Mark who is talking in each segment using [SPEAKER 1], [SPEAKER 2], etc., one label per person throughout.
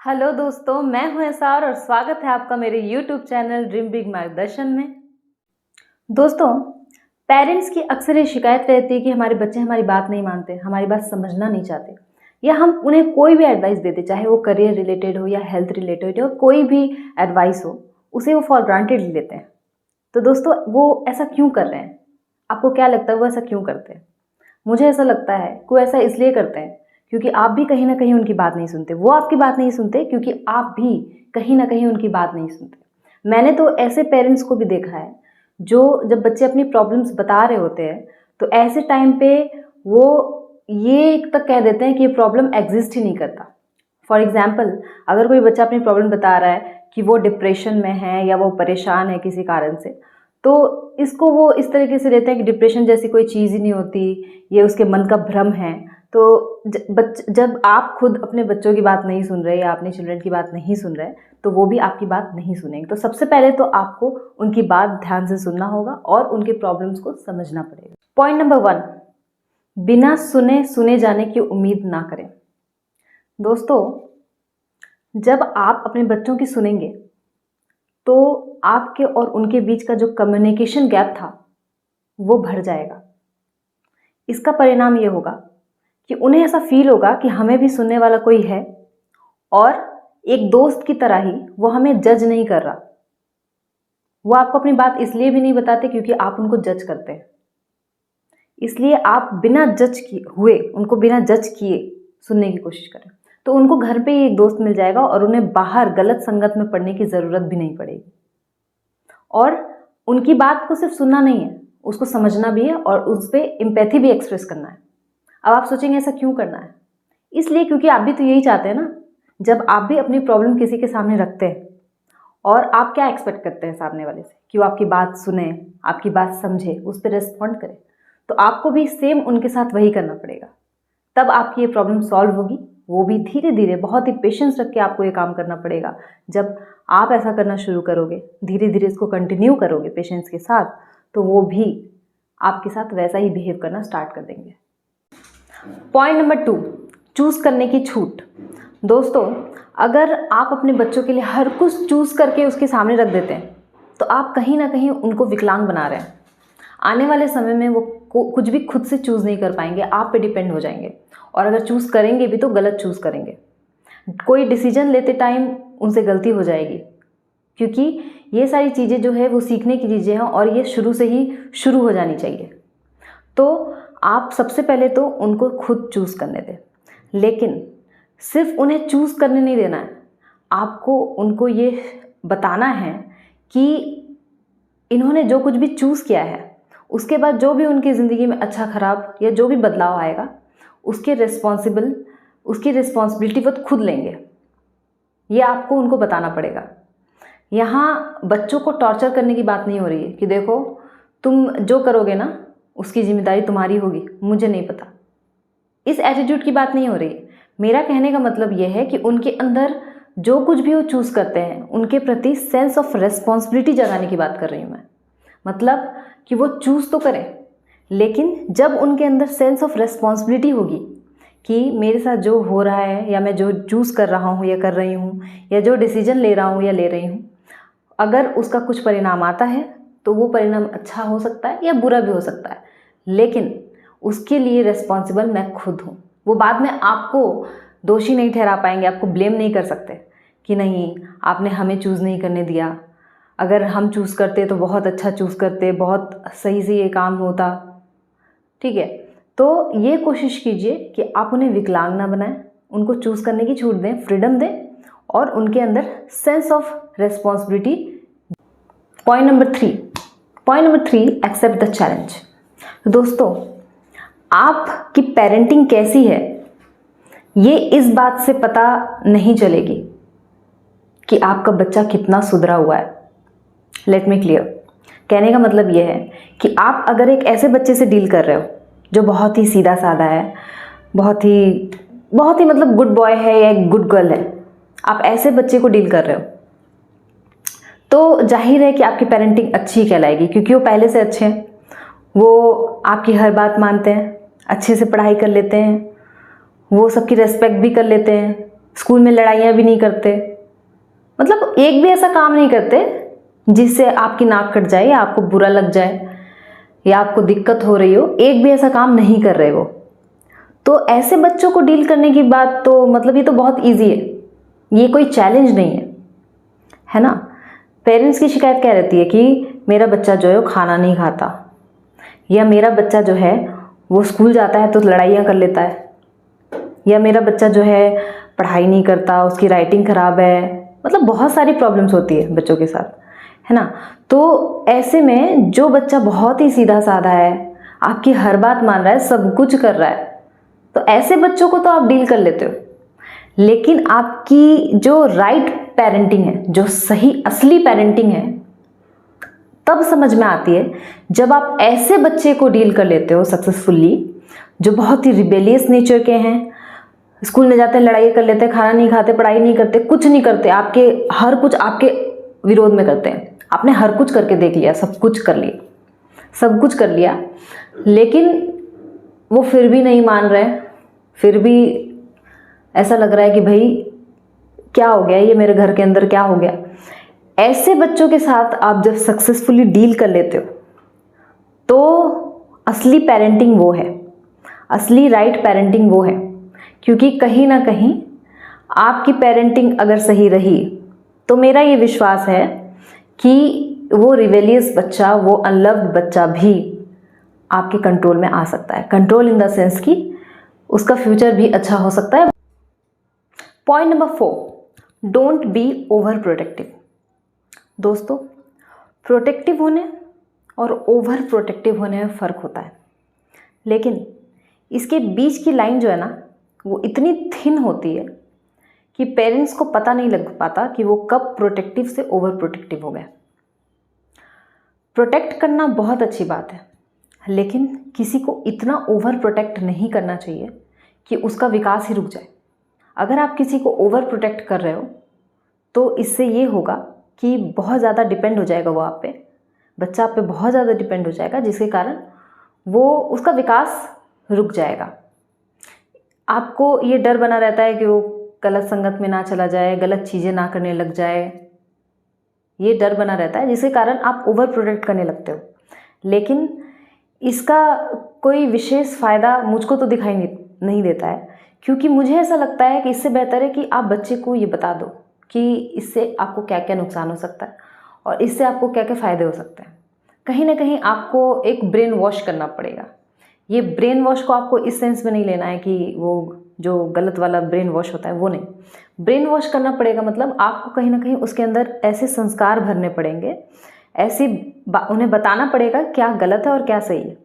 [SPEAKER 1] Hello दोस्तों, मैं हूं एसार और स्वागत है आपका मेरे YouTube चैनल ड्रीम बिग मार्गदर्शन में। दोस्तों, पेरेंट्स की अक्सर ये शिकायत रहती है कि हमारे बच्चे हमारी बात नहीं मानते, हमारी बात समझना नहीं चाहते, या हम उन्हें कोई भी एडवाइस देते, चाहे वो करियर रिलेटेड हो या हेल्थ रिलेटेड हो, कोई भी एडवाइस हो, उसे वो फॉर ग्रांटेड ले लेते हैं। तो दोस्तों, वो ऐसा क्यों कर रहे हैं? आपको क्या लगता है वो ऐसा क्यों करते हैं? मुझे ऐसा लगता है कि वो ऐसा इसलिए करते हैं क्योंकि आप भी कहीं ना कहीं उनकी बात नहीं सुनते, वो आपकी बात नहीं सुनते क्योंकि आप भी कहीं ना कहीं उनकी बात नहीं सुनते। मैंने तो ऐसे पेरेंट्स को भी देखा है जो जब बच्चे अपनी प्रॉब्लम्स बता रहे होते हैं तो ऐसे टाइम पे वो ये तक कह देते हैं कि ये प्रॉब्लम एग्जिस्ट ही नहीं करता। फॉर एग्जाम्पल, अगर कोई बच्चा अपनी प्रॉब्लम बता रहा है कि वो डिप्रेशन में है या वो परेशान है किसी कारण से, तो इसको वो इस तरीके से लेते हैं कि डिप्रेशन जैसी कोई चीज़ ही नहीं होती, ये उसके मन का भ्रम है। तो जब आप खुद अपने बच्चों की बात नहीं सुन रहे या अपने चिल्ड्रन की बात नहीं सुन रहे, तो वो भी आपकी बात नहीं सुनेंगे। तो सबसे पहले तो आपको उनकी बात ध्यान से सुनना होगा और उनके प्रॉब्लम्स को समझना पड़ेगा। पॉइंट नंबर 1, बिना सुने जाने की उम्मीद ना करें। दोस्तों, जब आप अपने बच्चों की सुनेंगे तो आपके और उनके बीच का जो कम्युनिकेशन गैप था वो भर जाएगा। इसका परिणाम ये होगा कि उन्हें ऐसा फील होगा कि हमें भी सुनने वाला कोई है और एक दोस्त की तरह ही वो हमें जज नहीं कर रहा। वो आपको अपनी बात इसलिए भी नहीं बताते क्योंकि आप उनको जज करते हैं। इसलिए आप बिना जज हुए, उनको बिना जज किए सुनने की कोशिश करें, तो उनको घर पे ही एक दोस्त मिल जाएगा और उन्हें बाहर गलत संगत में पड़ने की ज़रूरत भी नहीं पड़ेगी। और उनकी बात को सिर्फ सुनना नहीं है, उसको समझना भी है और उस पर एम्पैथी भी एक्सप्रेस करना है। अब आप सोचेंगे ऐसा क्यों करना है? इसलिए क्योंकि आप भी तो यही चाहते हैं ना। जब आप भी अपनी प्रॉब्लम किसी के सामने रखते हैं और आप क्या एक्सपेक्ट करते हैं सामने वाले से कि वो आपकी बात सुने, आपकी बात समझे, उस पर रेस्पॉन्ड करे, तो आपको भी सेम उनके साथ वही करना पड़ेगा। तब आपकी ये प्रॉब्लम सॉल्व होगी। वो भी धीरे धीरे, बहुत ही पेशेंस रख के आपको ये काम करना पड़ेगा। जब आप ऐसा करना शुरू करोगे, धीरे धीरे इसको कंटिन्यू करोगे पेशेंस के साथ, तो वो भी आपके साथ वैसा ही बिहेव करना स्टार्ट कर देंगे। पॉइंट नंबर 2, चूज़ करने की छूट। दोस्तों, अगर आप अपने बच्चों के लिए हर कुछ चूज़ करके उसके सामने रख देते हैं तो आप कहीं ना कहीं उनको विकलांग बना रहे हैं। आने वाले समय में वो कुछ भी खुद से चूज़ नहीं कर पाएंगे, आप पे डिपेंड हो जाएंगे। और अगर चूज़ करेंगे भी तो गलत चूज़ करेंगे। कोई डिसीजन लेते टाइम उनसे गलती हो जाएगी, क्योंकि ये सारी चीज़ें जो है वो सीखने की चीज़ें हैं और ये शुरू से ही शुरू हो जानी चाहिए। तो आप सबसे पहले तो उनको खुद चूज़ करने दें, लेकिन सिर्फ उन्हें चूज़ करने नहीं देना है। आपको उनको ये बताना है कि इन्होंने जो कुछ भी चूज़ किया है, उसके बाद जो भी उनकी ज़िंदगी में अच्छा खराब या जो भी बदलाव आएगा, उसकी रिस्पॉन्सिबिलिटी वो खुद लेंगे। ये आपको उनको बताना पड़ेगा। यहाँ बच्चों को टॉर्चर करने की बात नहीं हो रही है कि देखो तुम जो करोगे ना उसकी जिम्मेदारी तुम्हारी होगी, मुझे नहीं पता। इस एटीट्यूड की बात नहीं हो रही है। मेरा कहने का मतलब यह है कि उनके अंदर जो कुछ भी वो चूज़ करते हैं उनके प्रति सेंस ऑफ रेस्पॉन्सिबिलिटी जगाने की बात कर रही हूँ मैं। मतलब कि वो चूज़ तो करें, लेकिन जब उनके अंदर सेंस ऑफ रेस्पॉन्सिबिलिटी होगी कि मेरे साथ जो हो रहा है या मैं जो चूज़ कर रहा हूँ या कर रही हूँ या जो डिसीजन ले रहा हूँ या ले रही हूँ, अगर उसका कुछ परिणाम आता है तो वो परिणाम अच्छा हो सकता है या बुरा भी हो सकता है, लेकिन उसके लिए रिस्पॉन्सिबल मैं खुद हूँ। वो बाद में आपको दोषी नहीं ठहरा पाएंगे, आपको ब्लेम नहीं कर सकते कि नहीं आपने हमें चूज़ नहीं करने दिया, अगर हम चूज़ करते तो बहुत अच्छा चूज़ करते, बहुत सही से ये काम होता। ठीक है, तो ये कोशिश कीजिए कि आप उन्हें विकलांग ना बनाएं, उनको चूज़ करने की छूट दें, फ्रीडम दें और उनके अंदर sense of responsibility. Point number 3, except the challenge. दोस्तों, आपकी पेरेंटिंग कैसी है ये इस बात से पता नहीं चलेगी कि आपका बच्चा कितना सुधरा हुआ है। Let me clear. कहने का मतलब ये है कि आप अगर एक ऐसे बच्चे से डील कर रहे हो जो बहुत ही सीधा साधा है, बहुत ही मतलब गुड बॉय है या एक गुड गर्ल है, आप ऐसे बच्चे को डील कर रहे हो, तो जाहिर है कि आपकी पेरेंटिंग अच्छी कहलाएगी, क्योंकि वो पहले से अच्छे हैं, वो आपकी हर बात मानते हैं, अच्छे से पढ़ाई कर लेते हैं, वो सबकी रेस्पेक्ट भी कर लेते हैं, स्कूल में लड़ाइयाँ भी नहीं करते, मतलब एक भी ऐसा काम नहीं करते जिससे आपकी नाक कट जाए या आपको बुरा लग जाए या आपको दिक्कत हो रही हो, एक भी ऐसा काम नहीं कर रहे वो। तो ऐसे बच्चों को डील करने की बात तो मतलब ये तो बहुत ईजी है, ये कोई चैलेंज नहीं है ना। पेरेंट्स की शिकायत क्या रहती है कि मेरा बच्चा जो है वो खाना नहीं खाता, या मेरा बच्चा जो है वो स्कूल जाता है तो लड़ाइयाँ कर लेता है, या मेरा बच्चा जो है पढ़ाई नहीं करता, उसकी राइटिंग ख़राब है, मतलब बहुत सारी प्रॉब्लम्स होती है बच्चों के साथ, है ना। तो ऐसे में जो बच्चा बहुत ही सीधा साधा है, आपकी हर बात मान रहा है, सब कुछ कर रहा है, तो ऐसे बच्चों को तो आप डील कर लेते हो। लेकिन आपकी जो राइट पेरेंटिंग है, जो सही असली पेरेंटिंग है, तब समझ में आती है जब आप ऐसे बच्चे को डील कर लेते हो सक्सेसफुली, जो बहुत ही रिबेलियस नेचर के हैं, स्कूल में जाते हैं लड़ाई कर लेते हैं, खाना नहीं खाते, पढ़ाई नहीं करते, कुछ नहीं करते, आपके हर कुछ आपके विरोध में करते हैं। आपने हर कुछ करके देख लिया, सब कुछ कर लिया, सब कुछ कर लिया, लेकिन वो फिर भी नहीं मान रहे, फिर भी ऐसा लग रहा है कि भाई क्या हो गया, ये मेरे घर के अंदर क्या हो गया। ऐसे बच्चों के साथ आप जब सक्सेसफुली डील कर लेते हो तो असली पेरेंटिंग वो है, असली राइट पेरेंटिंग वो है। क्योंकि कहीं ना कहीं आपकी पेरेंटिंग अगर सही रही तो मेरा ये विश्वास है कि वो रिवेलियस बच्चा, वो अनलव्ड बच्चा भी आपके कंट्रोल में आ सकता है। कंट्रोल इन द सेंस कि उसका फ्यूचर भी अच्छा हो सकता है। Point number 4, don't be over protective. दोस्तों, प्रोटेक्टिव होने और ओवर प्रोटेक्टिव होने में फ़र्क होता है, लेकिन इसके बीच की लाइन जो है ना, वो इतनी थिन होती है कि पेरेंट्स को पता नहीं लग पाता कि वो कब प्रोटेक्टिव से ओवर प्रोटेक्टिव हो गए। प्रोटेक्ट करना बहुत अच्छी बात है, लेकिन किसी को इतना ओवर प्रोटेक्ट नहीं करना चाहिए कि उसका विकास ही रुक जाए। अगर आप किसी को ओवर प्रोटेक्ट कर रहे हो तो इससे ये होगा कि बहुत ज़्यादा डिपेंड हो जाएगा वो आप पे, बच्चा आप पे बहुत ज़्यादा डिपेंड हो जाएगा, जिसके कारण वो उसका विकास रुक जाएगा। आपको ये डर बना रहता है कि वो गलत संगत में ना चला जाए, गलत चीज़ें ना करने लग जाए, ये डर बना रहता है, जिसके कारण आप ओवर प्रोटेक्ट करने लगते हो। लेकिन इसका कोई विशेष फ़ायदा मुझको तो दिखाई नहीं देता है, क्योंकि मुझे ऐसा लगता है कि इससे बेहतर है कि आप बच्चे को ये बता दो कि इससे आपको क्या क्या नुकसान हो सकता है और इससे आपको क्या क्या फ़ायदे हो सकते हैं। कहीं ना कहीं आपको एक ब्रेन वॉश करना पड़ेगा। ये ब्रेन वॉश को आपको इस सेंस में नहीं लेना है कि वो जो गलत वाला ब्रेन वॉश होता है वो नहीं, ब्रेन वॉश करना पड़ेगा मतलब आपको कहीं ना कहीं उसके अंदर ऐसे संस्कार भरने पड़ेंगे, ऐसी उन्हें बताना पड़ेगा क्या गलत है और क्या सही है।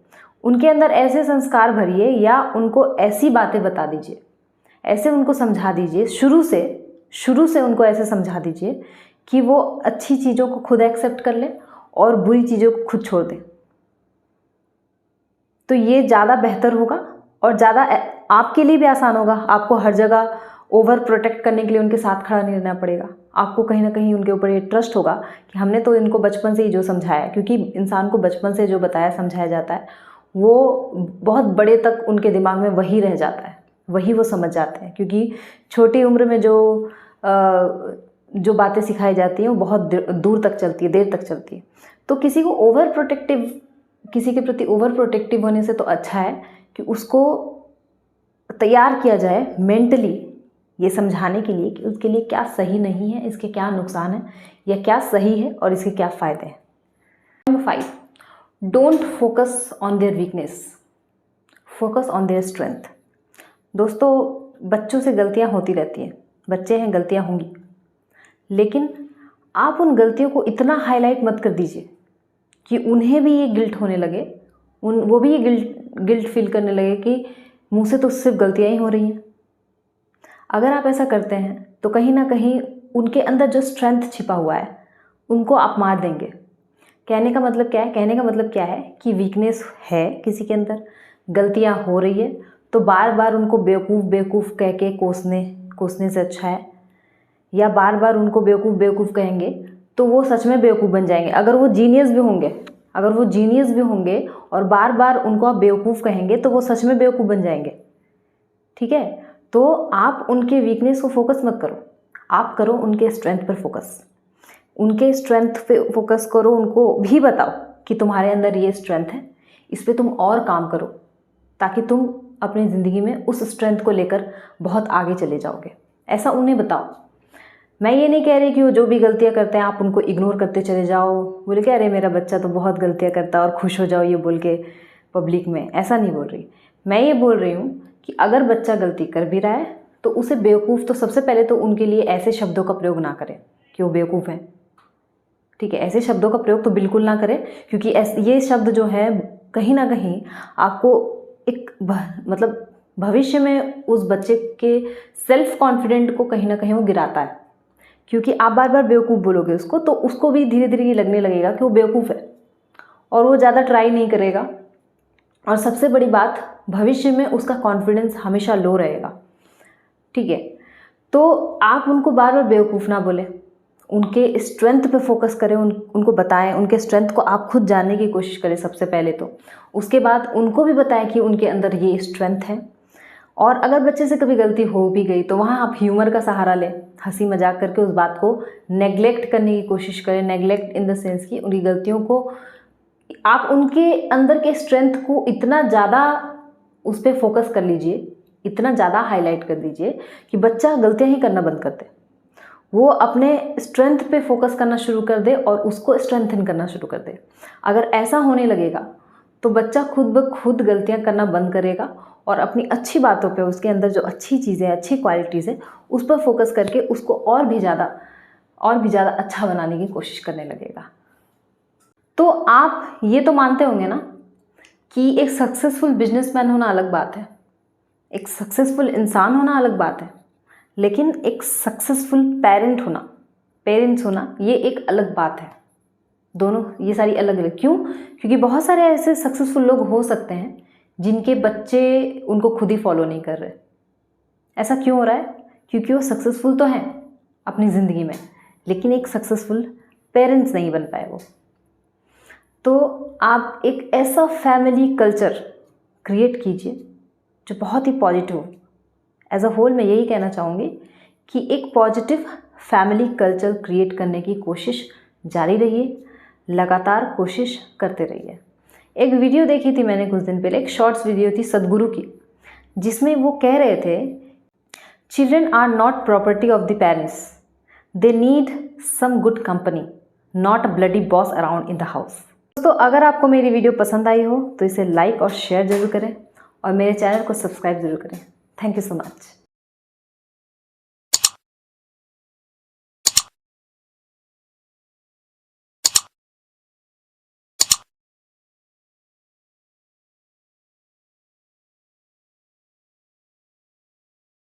[SPEAKER 1] उनके अंदर ऐसे संस्कार भरिए या उनको ऐसी बातें बता दीजिए, ऐसे उनको समझा दीजिए, शुरू से उनको ऐसे समझा दीजिए कि वो अच्छी चीज़ों को खुद एक्सेप्ट कर लें और बुरी चीज़ों को खुद छोड़ दें। तो ये ज़्यादा बेहतर होगा और ज़्यादा आपके लिए भी आसान होगा। आपको हर जगह ओवर प्रोटेक्ट करने के लिए उनके साथ खड़ा नहीं रहना पड़ेगा। आपको कहीं ना कहीं उनके ऊपर ये ट्रस्ट होगा कि हमने तो इनको बचपन से ही जो समझाया, क्योंकि इंसान को बचपन से जो बताया समझाया जाता है वो बहुत बड़े तक उनके दिमाग में वही रह जाता है, वही वो समझ जाते हैं। क्योंकि छोटी उम्र में जो बातें सिखाई जाती हैं वो बहुत दूर तक चलती है, देर तक चलती है। तो किसी के प्रति ओवर प्रोटेक्टिव होने से तो अच्छा है कि उसको तैयार किया जाए मेंटली ये समझाने के लिए कि उसके लिए क्या सही नहीं है, इसके क्या नुकसान है, या क्या सही है और इसके क्या फ़ायदे हैं। Number 5, don't focus on their weakness, focus on their strength. दोस्तों, बच्चों से गलतियां होती रहती हैं, बच्चे हैं, गलतियां होंगी, लेकिन आप उन गलतियों को इतना हाईलाइट मत कर दीजिए कि उन्हें भी ये गिल्ट होने लगे, वो भी ये गिल्ट फील करने लगे कि मुझसे तो सिर्फ गलतियाँ ही हो रही हैं। अगर आप ऐसा करते हैं तो कहीं ना कहीं उनके अंदर जो स्ट्रेंथ छिपा हुआ है उनको आप मार देंगे। कहने का मतलब क्या है? कहने का मतलब क्या है कि वीकनेस है किसी के अंदर, गलतियाँ हो रही है, तो बार बार उनको बेवकूफ़ कह के कोसने से अच्छा है, या बार बार उनको बेवकूफ़ कहेंगे तो वो सच में बेवकूफ़ बन जाएंगे। अगर वो जीनियस भी होंगे और बार बार उनको आप बेवकूफ़ कहेंगे तो वो सच में बेवकूफ़ बन जाएंगे। ठीक है, तो आप उनके वीकनेस को फोकस मत करो, आप करो उनके स्ट्रेंथ पर फोकस। उनके स्ट्रेंथ पे फोकस करो, उनको भी बताओ कि तुम्हारे अंदर ये स्ट्रेंथ है, इस पे तुम और काम करो ताकि तुम अपनी ज़िंदगी में उस स्ट्रेंथ को लेकर बहुत आगे चले जाओगे। ऐसा उन्हें बताओ। मैं ये नहीं कह रही कि वो जो भी गलतियाँ करते हैं आप उनको इग्नोर करते चले जाओ, बोले कि अरे मेरा बच्चा तो बहुत गलतियाँ करता है और खुश हो जाओ ये बोल के पब्लिक में। ऐसा नहीं बोल रही मैं, ये बोल रही हूँ कि अगर बच्चा गलती कर भी रहा है तो उसे बेवकूफ़, तो सबसे पहले तो उनके लिए ऐसे शब्दों का प्रयोग ना करें कि वो बेवकूफ़ हैं। ठीक है, ऐसे शब्दों का प्रयोग तो बिल्कुल ना करें, क्योंकि ये शब्द जो है कहीं ना कहीं आपको एक मतलब भविष्य में उस बच्चे के सेल्फ कॉन्फिडेंट को कहीं ना कहीं वो गिराता है। क्योंकि आप बार बार बेवकूफ़ बोलोगे उसको, तो उसको भी धीरे धीरे ये लगने लगेगा कि वो बेवकूफ़ है और वो ज़्यादा ट्राई नहीं करेगा। और सबसे बड़ी बात, भविष्य में उसका कॉन्फिडेंस हमेशा लो रहेगा। ठीक है, तो आप उनको बार बार बेवकूफ़ ना बोलें, उनके स्ट्रेंथ पे फोकस करें, उनको बताएं, उनके स्ट्रेंथ को आप खुद जानने की कोशिश करें सबसे पहले तो। उसके बाद उनको भी बताएं कि उनके अंदर ये स्ट्रेंथ है। और अगर बच्चे से कभी गलती हो भी गई तो वहाँ आप ह्यूमर का सहारा लें, हंसी मजाक करके उस बात को नेग्लेक्ट करने की कोशिश करें। नेग्लेक्ट इन द सेंस कि उनकी गलतियों को आप उनके अंदर के स्ट्रेंथ को इतना ज़्यादा उस पर फोकस कर लीजिए, इतना ज़्यादा हाईलाइट कर दीजिए कि बच्चा गलतियाँ ही करना बंद कर दे, वो अपने स्ट्रेंथ पे फोकस करना शुरू कर दे और उसको स्ट्रेंथन करना शुरू कर दे। अगर ऐसा होने लगेगा तो बच्चा खुद ब खुद गलतियाँ करना बंद करेगा और अपनी अच्छी बातों पे, उसके अंदर जो अच्छी चीज़ें, अच्छी क्वालिटीज़ हैं, उस पर फोकस करके उसको और भी ज़्यादा अच्छा बनाने की कोशिश करने लगेगा। तो आप ये तो मानते होंगे ना कि एक सक्सेसफुल बिजनेसमैन होना अलग बात है, एक सक्सेसफुल इंसान होना अलग बात है, लेकिन एक सक्सेसफुल पेरेंट्स होना ये एक अलग बात है। दोनों ये सारी अलग अलग क्यों? क्योंकि बहुत सारे ऐसे सक्सेसफुल लोग हो सकते हैं जिनके बच्चे उनको खुद ही फॉलो नहीं कर रहे। ऐसा क्यों हो रहा है? क्योंकि वो सक्सेसफुल तो हैं अपनी ज़िंदगी में, लेकिन एक सक्सेसफुल पेरेंट्स नहीं बन पाए वो। तो आप एक ऐसा फैमिली कल्चर क्रिएट कीजिए जो बहुत ही पॉजिटिव हो। एज अ होल मैं यही कहना चाहूँगी कि एक पॉजिटिव फैमिली कल्चर क्रिएट करने की कोशिश जारी रहिए, लगातार कोशिश करते रहिए। एक वीडियो देखी थी मैंने कुछ दिन पहले, एक शॉर्ट्स वीडियो थी सदगुरु की, जिसमें वो कह रहे थे children are not property of the parents, they need some good company, not a bloody boss around in the house. दोस्तों, अगर आपको मेरी वीडियो पसंद आई हो तो इसे लाइक और शेयर जरूर करें और मेरे चैनल को सब्सक्राइब जरूर करें। Thank you so much.